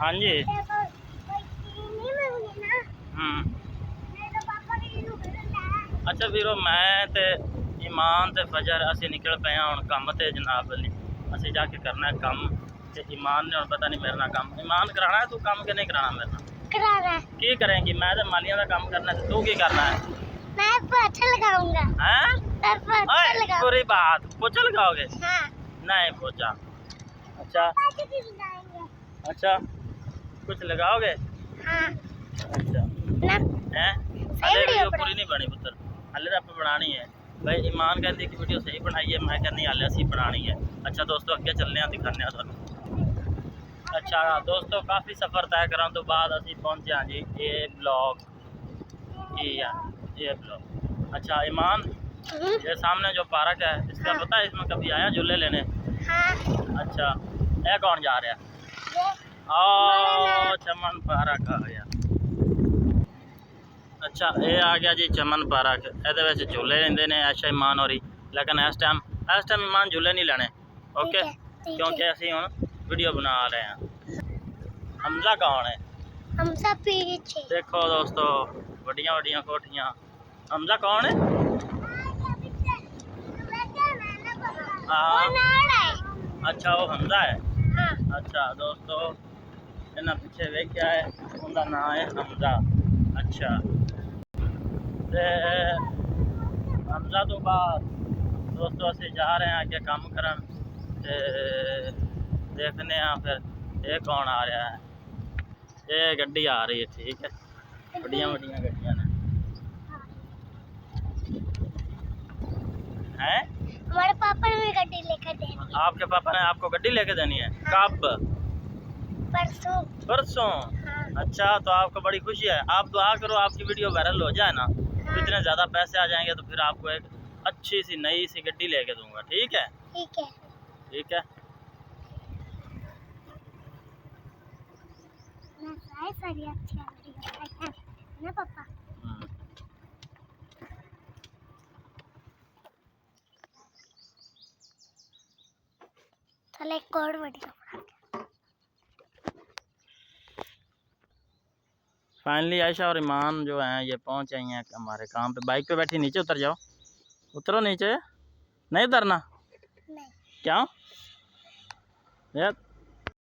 हाँ जी। अच्छा वीरो, मैं ते ईमान ते फजर असी निकल पे हैं हुण कम ते जनाब अली। असी जाके करना है कम ते ईमान ने हुण पता नहीं मेरे नाल कम। ईमान कराना है तू कम के नहीं कराना मेरे नाल? कराना है। की करेंगी? मैं तो मालियां दा काम करना है, तू की करना है? मैं पोछा लगाऊंगा। हैं? मैं पोछा लगाऊंगा। पूरी बात पोछा लगाओगे? हाँ। नहीं पोछा। अच्छा अच्छा, कुछ लगाओगे? हाँ। अच्छा हैं? हले वीडियो पूरी नहीं बनी पुत्र, हले तो आप बनानी है भाई। ईमान कहती कि वीडियो सही बनाई है, मैं कहनी हले असी बनानी है। अच्छा दोस्तों अगे चलने दिखाने तुहानू। अच्छा दोस्तों, काफ़ी सफ़र तय करने तो बाद असी पहुंचे हाँ जी ए ब्लॉक। ये ब्लॉक। अच्छा ईमान, ये सामने जो पार्क है इसका पता है, इसमें कभी आया झूले लेने? हाँ। अच्छा, ये कौन जा रहा है? ओ चमन पार्क आ गया। अच्छा ये आ गया जी चमन पार्क। ये झूले लेंदे ने ऐशा ईमान होरी, लेकिन इस टाइम ईमान झूले नहीं लेने। ओके, क्योंकि असी हुण वीडियो बना रहे हैं। हमजा कौन है? हमजा पीछे देखो दोस्तों, वड्डियां वड्डियां कोठियां। हमजा कौन है? हाँ। अच्छा वो हमजा है। हाँ। अच्छा दोस्तों, इन्हें पीछे वेख्या है, उनका नाम है हमजा। अच्छा ते हमजा तो बाद दोस्तों असी जा रहे हैं आगे काम करन ते देखने फिर ये कौन आ रहा है। ये गड्डी आ रही है, ठीक है, बड़िया बड़िया गड्डियां ने हैं। हमारे पापा ने भी गड्डी लेकर देनी है। आपके पापा ने आपको गड्डी लेके देनी है? हाँ। कब? परसों। परसों? हाँ। अच्छा तो आपको बड़ी खुशी है। आप दुआ करो आपकी वीडियो वायरल हो जाए ना। हाँ। तो इतने ज़्यादा पैसे आ जाएंगे तो फिर आपको एक अच्छी सी नई सी गड्डी लेके दूंगा, ठीक है? ठीक है। ठीक है। ना पापा। चल एक और वीडियो। फाइनली आयशा और ईमान जो हैं ये पहुंच गई हैं हमारे काम पे। बाइक पे बैठी, नीचे उतर जाओ। उतरो नीचे। नहीं उतरना? नहीं। क्यों? यार